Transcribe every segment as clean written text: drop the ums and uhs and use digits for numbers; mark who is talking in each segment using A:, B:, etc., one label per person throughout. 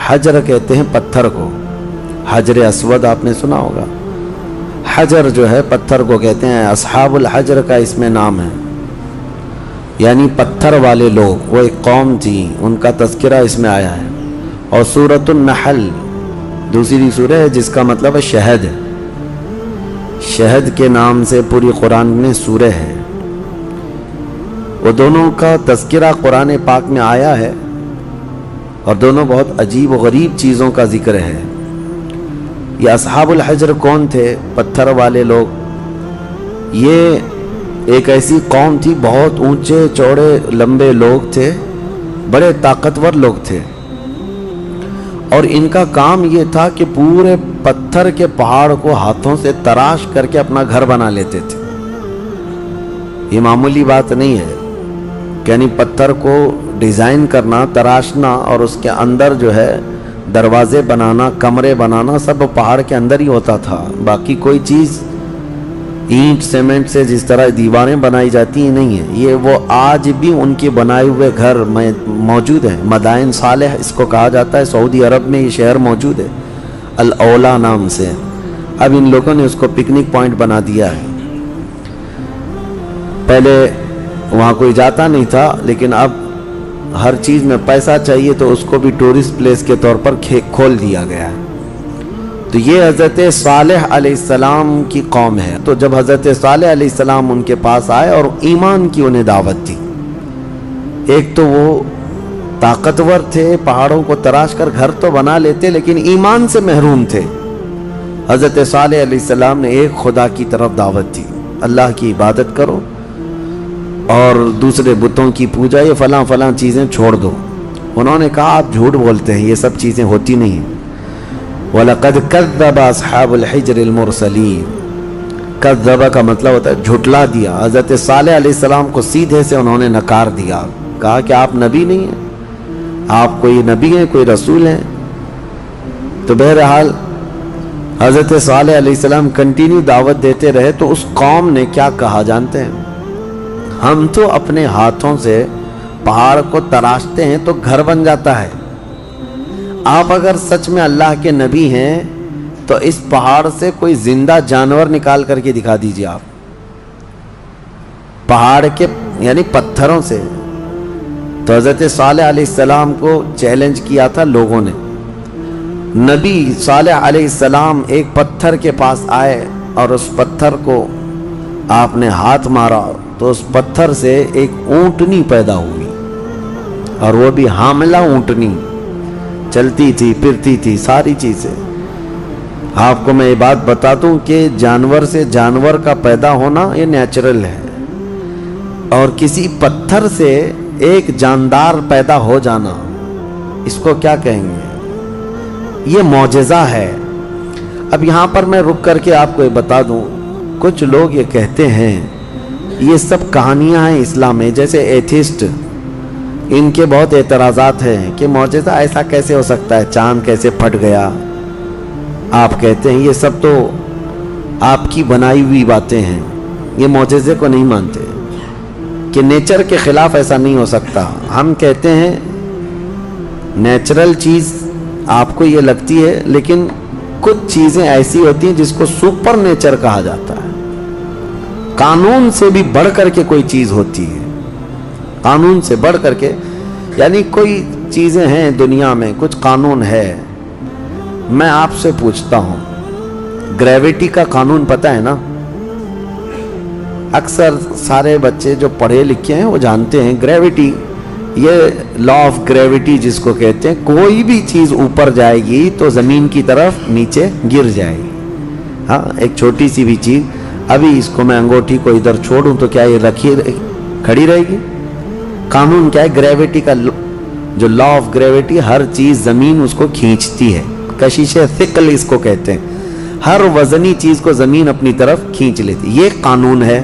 A: حجر کہتے ہیں پتھر کو، حجر اسود آپ نے سنا ہوگا، حجر جو ہے پتھر کو کہتے ہیں، اصحاب الحجر کا اس میں نام ہے، یعنی پتھر والے لوگ، وہ ایک قوم تھی، ان کا تذکرہ اس میں آیا ہے۔ اور سورۃ النحل دوسری سورہ ہے جس کا مطلب ہے شہد، شہد کے نام سے پوری قرآن میں سورہ ہے، وہ دونوں کا تذکرہ قرآن پاک میں آیا ہے، اور دونوں بہت عجیب و غریب چیزوں کا ذکر ہے۔ یہ اصحاب الحجر کون تھے؟ پتھر والے لوگ، یہ ایک ایسی قوم تھی، بہت اونچے چوڑے لمبے لوگ تھے، بڑے طاقتور لوگ تھے، اور ان کا کام یہ تھا کہ پورے پتھر کے پہاڑ کو ہاتھوں سے تراش کر کے اپنا گھر بنا لیتے تھے۔ یہ معمولی بات نہیں ہے، یعنی پتھر کو ڈیزائن کرنا، تراشنا، اور اس کے اندر جو ہے دروازے بنانا، کمرے بنانا، سب پہاڑ کے اندر ہی ہوتا تھا۔ باقی کوئی چیز اینٹ سیمنٹ سے جس طرح دیواریں بنائی جاتی ہیں نہیں ہے، یہ وہ آج بھی ان کے بنائے ہوئے گھر موجود ہیں۔ مدائن صالح اس کو کہا جاتا ہے، سعودی عرب میں یہ شہر موجود ہے، الاولا نام سے۔ اب ان لوگوں نے اس کو پکنک پوائنٹ بنا دیا ہے، پہلے وہاں کوئی جاتا نہیں تھا، لیکن اب ہر چیز میں پیسہ چاہیے تو اس کو بھی ٹورسٹ پلیس کے طور پر کھول دیا گیا ہے۔ تو یہ حضرت صالح علیہ السلام کی قوم ہے۔ تو جب حضرت صالح علیہ السلام ان کے پاس آئے اور ایمان کی انہیں دعوت دی، ایک تو وہ طاقتور تھے، پہاڑوں کو تراش کر گھر تو بنا لیتے، لیکن ایمان سے محروم تھے۔ حضرت صالح علیہ السلام نے ایک خدا کی طرف دعوت دی، اللہ کی عبادت کرو اور دوسرے بتوں کی پوجا، یہ فلاں فلاں چیزیں چھوڑ دو۔ انہوں نے کہا آپ جھوٹ بولتے ہیں، یہ سب چیزیں ہوتی نہیں ہیں۔ وَلَقَدْ كَذَّبَ أَصْحَابُ الْحِجْرِ الْمُرْسَلِينَ، کذب کا مطلب ہوتا ہے جھٹلا دیا۔ حضرت صالح علیہ السلام کو سیدھے سے انہوں نے نکار دیا، کہا کہ آپ نبی نہیں ہیں، آپ کوئی نبی ہیں، کوئی رسول ہیں۔ تو بہرحال حضرت صالح علیہ السلام کنٹینیو دعوت دیتے رہے، تو اس قوم نے کیا کہا جانتے ہیں؟ ہم تو اپنے ہاتھوں سے پہاڑ کو تراشتے ہیں تو گھر بن جاتا ہے، آپ اگر سچ میں اللہ کے نبی ہیں تو اس پہاڑ سے کوئی زندہ جانور نکال کر کے دکھا دیجیے آپ، پہاڑ کے یعنی پتھروں سے۔ تو حضرت صالح علیہ السلام کو چیلنج کیا تھا لوگوں نے۔ نبی صالح علیہ السلام ایک پتھر کے پاس آئے اور اس پتھر کو آپ نے ہاتھ مارا تو اس پتھر سے ایک اونٹنی پیدا ہوئی، اور وہ بھی حاملہ اونٹنی، چلتی تھی، پھرتی تھی، ساری چیزیں۔ آپ کو میں یہ بات بتا دوں کہ جانور سے جانور کا پیدا ہونا یہ نیچرل ہے، اور کسی پتھر سے ایک جاندار پیدا ہو جانا، اس کو کیا کہیں گے؟ یہ معجزہ ہے۔ اب یہاں پر میں رک کر کے آپ کو یہ بتا دوں، کچھ لوگ یہ کہتے ہیں یہ سب کہانیاں ہیں اسلام میں، جیسے ایتھسٹ، ان کے بہت اعتراضات ہیں کہ معجزہ ایسا کیسے ہو سکتا ہے، چاند کیسے پھٹ گیا۔ آپ کہتے ہیں یہ سب تو آپ کی بنائی ہوئی باتیں ہیں، یہ معجزے کو نہیں مانتے کہ نیچر کے خلاف ایسا نہیں ہو سکتا۔ ہم کہتے ہیں نیچرل چیز آپ کو یہ لگتی ہے، لیکن کچھ چیزیں ایسی ہوتی ہیں جس کو سپر نیچر کہا جاتا ہے، قانون سے بھی بڑھ کر کے کوئی چیز ہوتی ہے، قانون سے بڑھ کر کے، یعنی کوئی چیزیں ہیں دنیا میں، کچھ قانون ہے۔ میں آپ سے پوچھتا ہوں، گریویٹی کا قانون پتہ ہے نا؟ اکثر سارے بچے جو پڑھے لکھے ہیں وہ جانتے ہیں گریویٹی، یہ لا آف گریویٹی جس کو کہتے ہیں، کوئی بھی چیز اوپر جائے گی تو زمین کی طرف نیچے گر جائے گی۔ ہاں، ایک چھوٹی سی بھی چیز، ابھی اس کو میں انگوٹھی کو ادھر چھوڑوں تو کیا یہ رکھی کھڑی رہے گی؟ قانون کیا ہے؟ گریویٹی کا جو لا آف گریویٹی، ہر چیز زمین اس کو کھینچتی ہے، کشش ثقل اس کو کہتے ہیں، ہر وزنی چیز کو زمین اپنی طرف کھینچ لیتی، یہ قانون ہے،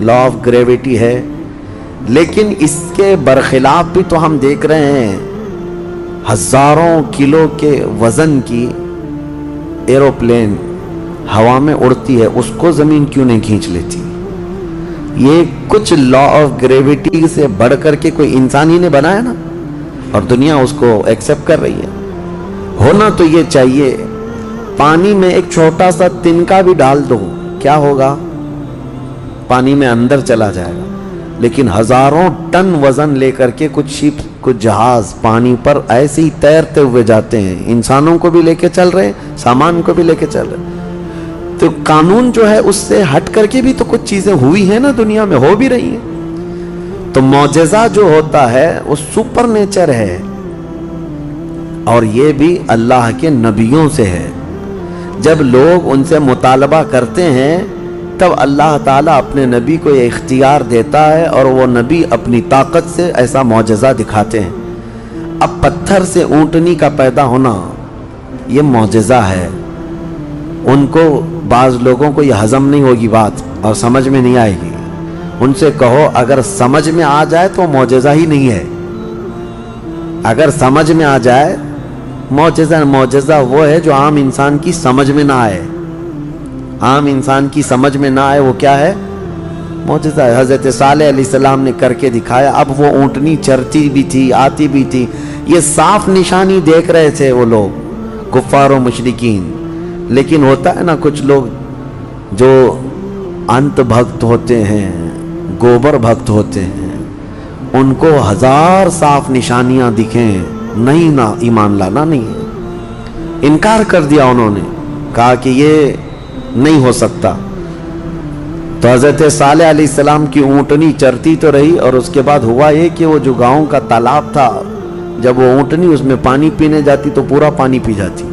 A: لا آف گریویٹی ہے۔ لیکن اس کے برخلاف بھی تو ہم دیکھ رہے ہیں ہزاروں کلو کے وزن کی ایروپلین ہوا میں اڑتی ہے، اس کو زمین کیوں نہیں کھینچ لیتی؟ یہ کچھ لا آف گریویٹی سے بڑھ کر کے کوئی انسان ہی نے بنایا نا، اور دنیا اس کو ایکسیپٹ کر رہی ہے۔ ہونا تو یہ چاہیے پانی میں ایک چھوٹا سا تنکا بھی ڈال دو، کیا ہوگا؟ پانی میں اندر چلا جائے گا. لیکن ہزاروں ٹن وزن لے کر کے کچھ شپ، کچھ جہاز پانی پر ایسے ہی تیرتے ہوئے جاتے ہیں، انسانوں کو بھی لے کے چل رہے ہیں، سامان کو بھی لے کے چل رہے ہیں. تو قانون جو ہے اس سے ہٹ کر کے بھی تو کچھ چیزیں ہوئی ہیں نا، دنیا میں ہو بھی رہی ہیں. تو معجزہ جو ہوتا ہے وہ سپر نیچر ہے، اور یہ بھی اللہ کے نبیوں سے ہے. جب لوگ ان سے مطالبہ کرتے ہیں تب اللہ تعالیٰ اپنے نبی کو یہ اختیار دیتا ہے، اور وہ نبی اپنی طاقت سے ایسا معجزہ دکھاتے ہیں. اب پتھر سے اونٹنی کا پیدا ہونا یہ معجزہ ہے. ان کو، بعض لوگوں کو یہ ہضم نہیں ہوگی بات اور سمجھ میں نہیں آئے گی. ان سے کہو اگر سمجھ میں آ جائے تو معجزہ ہی نہیں ہے. اگر سمجھ میں آ جائے معجزہ وہ ہے جو عام انسان کی سمجھ میں نہ آئے. عام انسان کی سمجھ میں نہ آئے وہ کیا ہے؟ معجزہ ہے. حضرت صالح علیہ السلام نے کر کے دکھایا. اب وہ اونٹنی چرتی بھی تھی، آتی بھی تھی. یہ صاف نشانی دیکھ رہے تھے وہ لوگ، کفار و مشرکین. لیکن ہوتا ہے نا کچھ لوگ جو انت بھکت ہوتے ہیں، گوبر بھکت ہوتے ہیں، ان کو ہزار صاف نشانیاں دکھیں، نہیں نہ ایمان لانا نہیں ہے. انکار کر دیا انہوں نے، کہا کہ یہ نہیں ہو سکتا. تو حضرت صالح علیہ السلام کی اونٹنی چرتی تو رہی، اور اس کے بعد ہوا یہ کہ وہ جو گاؤں کا تالاب تھا، جب وہ اونٹنی اس میں پانی پینے جاتی تو پورا پانی پی جاتی.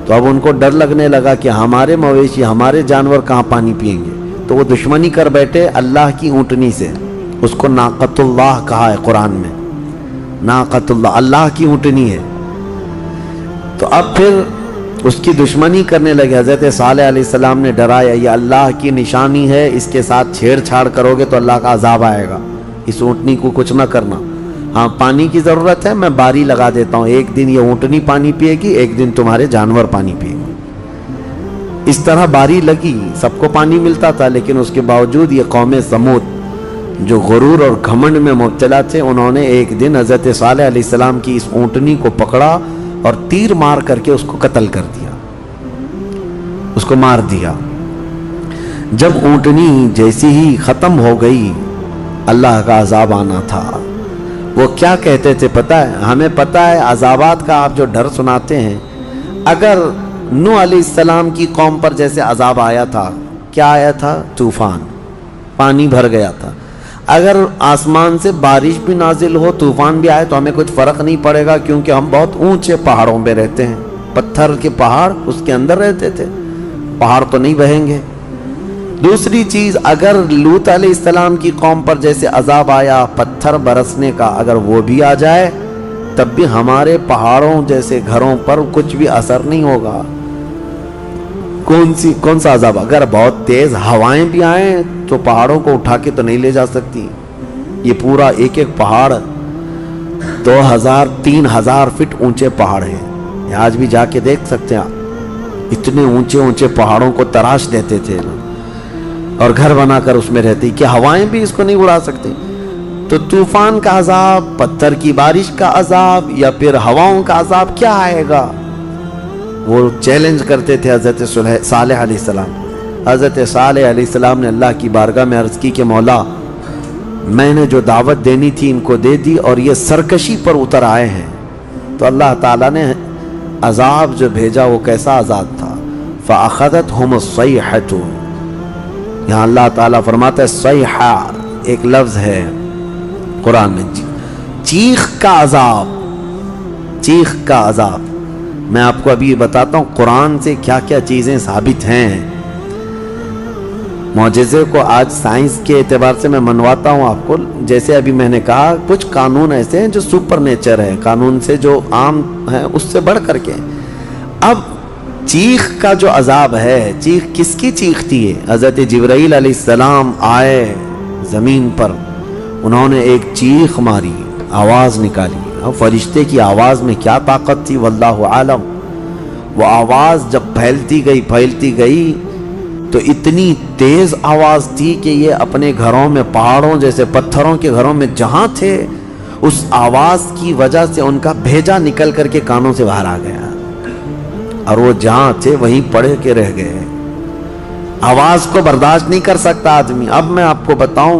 A: تو اب ان کو ڈر لگنے لگا کہ ہمارے مویشی، ہمارے جانور کہاں پانی پئیں گے. تو وہ دشمنی کر بیٹھے اللہ کی اونٹنی سے. اس کو ناقۃ اللہ کہا ہے قرآن میں. ناقۃ اللہ، اللہ کی اونٹنی ہے. تو اب پھر اس کی دشمنی کرنے لگے. حضرت صالح علیہ السلام نے ڈرایا، یہ اللہ کی نشانی ہے، اس کے ساتھ چھیڑ چھاڑ کرو گے تو اللہ کا عذاب آئے گا. اس اونٹنی کو کچھ نہ کرنا. ہاں پانی کی ضرورت ہے، میں باری لگا دیتا ہوں، ایک دن یہ اونٹنی پانی پیے گی، ایک دن تمہارے جانور پانی پیے گی. اس طرح باری لگی، سب کو پانی ملتا تھا. لیکن اس کے باوجود یہ قوم سمود جو غرور اور گھمنڈ میں مبتلا تھے، انہوں نے ایک دن حضرت صالح علیہ السلام کی اس اونٹنی کو پکڑا اور تیر مار کر کے اس کو قتل کر دیا، اس کو مار دیا. جب اونٹنی جیسی ہی ختم ہو گئی، اللہ کا عذاب آنا تھا. وہ کیا کہتے تھے پتہ ہے؟ ہمیں پتہ ہے عذابات کا آپ جو ڈر سناتے ہیں، اگر نوح علیہ السلام کی قوم پر جیسے عذاب آیا تھا، کیا آیا تھا؟ طوفان، پانی بھر گیا تھا. اگر آسمان سے بارش بھی نازل ہو، طوفان بھی آئے تو ہمیں کچھ فرق نہیں پڑے گا، کیونکہ ہم بہت اونچے پہاڑوں پہ رہتے ہیں. پتھر کے پہاڑ اس کے اندر رہتے تھے، پہاڑ تو نہیں بہیں گے. دوسری چیز، اگر لوط علیہ السلام کی قوم پر جیسے عذاب آیا پتھر برسنے کا، اگر وہ بھی آ جائے تب بھی ہمارے پہاڑوں جیسے گھروں پر کچھ بھی اثر نہیں ہوگا. کون سا عذاب؟ اگر بہت تیز ہوائیں بھی آئیں تو پہاڑوں کو اٹھا کے تو نہیں لے جا سکتی. یہ پورا ایک ایک پہاڑ 2000-3000 فٹ اونچے پہاڑ ہیں. آج بھی جا کے دیکھ سکتے ہیں. اتنے اونچے اونچے پہاڑوں کو تراش دیتے تھے اور گھر بنا کر اس میں رہتے کہ ہوائیں بھی اس کو نہیں اڑا سکتے. تو طوفان کا عذاب، پتھر کی بارش کا عذاب، یا پھر ہواؤں کا عذاب کیا آئے گا؟ وہ چیلنج کرتے تھے حضرت صالح علیہ السلام. حضرت صالح علیہ السلام نے اللہ کی بارگاہ میں عرض کی کہ مولا، میں نے جو دعوت دینی تھی ان کو دے دی اور یہ سرکشی پر اتر آئے ہیں. تو اللہ تعالیٰ نے عذاب جو بھیجا وہ کیسا عذاب تھا؟ فَأَخَذَتْهُمُ الصَّيْحَةُ. یہاں اللہ تعالیٰ فرماتا ہے صیحہ ایک لفظ ہے قرآن میں، چیخ کا عذاب. چیخ کا عذاب. میں آپ کو ابھی بتاتا ہوں قرآن سے کیا کیا چیزیں ثابت ہیں. معجزے کو آج سائنس کے اعتبار سے میں منواتا ہوں آپ کو. جیسے ابھی میں نے کہا کچھ قانون ایسے ہیں جو سپر نیچر ہے، قانون سے جو عام ہے اس سے بڑھ کر کے. اب چیخ کا جو عذاب ہے، چیخ کس کی چیخ تھی؟ حضرت جبرائیل علیہ السلام آئے زمین پر، انہوں نے ایک چیخ ماری، آواز نکالی. اب فرشتے کی آواز میں کیا طاقت تھی واللہ عالم. وہ آواز جب پھیلتی گئی تو اتنی تیز آواز تھی کہ یہ اپنے گھروں میں، پہاڑوں جیسے پتھروں کے گھروں میں جہاں تھے اس آواز کی وجہ سے ان کا بھیجا نکل کر کے کانوں سے باہر آ گیا اور وہ جہاں تھے وہیں پڑے کے رہ گئے. آواز کو برداشت نہیں کر سکتا آدمی. اب میں آپ کو بتاؤں،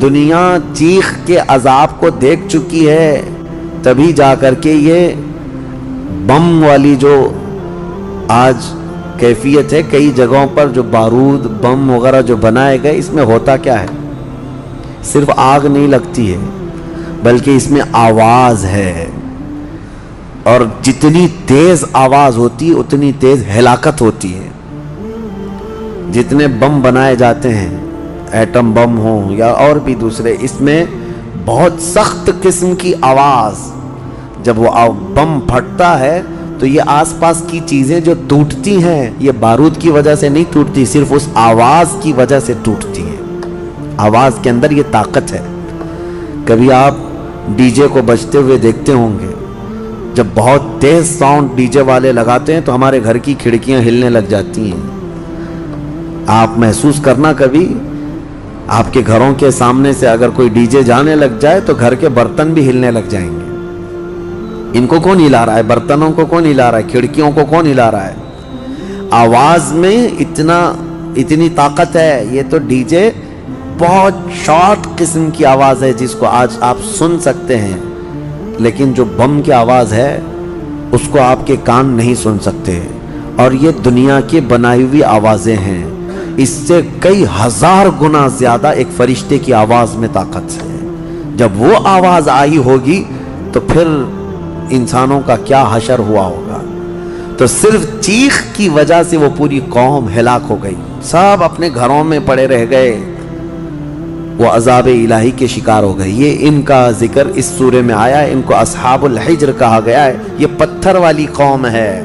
A: دنیا چیخ کے عذاب کو دیکھ چکی ہے، تبھی جا کر کے یہ بم والی جو آج کیفیت ہے کئی جگہوں پر، جو بارود بم وغیرہ جو بنائے گئے، اس میں ہوتا کیا ہے؟ صرف آگ نہیں لگتی ہے بلکہ اس میں آواز ہے، اور جتنی تیز آواز ہوتی ہے اتنی تیز ہلاکت ہوتی ہے. جتنے بم بنائے جاتے ہیں، ایٹم بم ہوں یا اور بھی دوسرے، اس میں بہت سخت قسم کی آواز، جب وہ بم پھٹتا ہے تو یہ آس پاس کی چیزیں جو ٹوٹتی ہیں یہ بارود کی وجہ سے نہیں ٹوٹتی، صرف اس آواز کی وجہ سے ٹوٹتی ہیں. آواز کے اندر یہ طاقت ہے. کبھی آپ ڈی جے کو بجتے ہوئے دیکھتے ہوں گے، جب بہت تیز ساؤنڈ ڈی جے والے لگاتے ہیں تو ہمارے گھر کی کھڑکیاں ہلنے لگ جاتی ہیں. آپ محسوس کرنا، کبھی آپ کے گھروں کے سامنے سے اگر کوئی ڈی جے جانے لگ جائے تو گھر کے برتن بھی ہلنے لگ جائیں گے. ان کو کون ہلا رہا ہے؟ برتنوں کو کون ہلا رہا ہے؟ کھڑکیوں کو کون ہلا رہا ہے؟ آواز میں اتنی طاقت ہے. یہ تو ڈی جے بہت شارٹ قسم کی آواز ہے جس کو آج آپ سن سکتے ہیں، لیکن جو بم کی آواز ہے اس کو آپ کے کان نہیں سن سکتے. اور یہ دنیا کی بنائی ہوئی آوازیں ہیں، اس سے کئی ہزار گنا زیادہ ایک فرشتے کی آواز میں طاقت ہے. جب وہ آواز آئی ہوگی تو پھر انسانوں کا کیا حشر ہوا ہوگا. تو صرف چیخ کی وجہ سے وہ پوری قوم ہلاک ہو گئی، سب اپنے گھروں میں پڑے رہ گئے، وہ عذاب الہی کے شکار ہو گئے. یہ ان کا ذکر اس سورے میں آیا ہے. ان کو اصحاب الحجر کہا گیا ہے. یہ پتھر والی قوم ہے.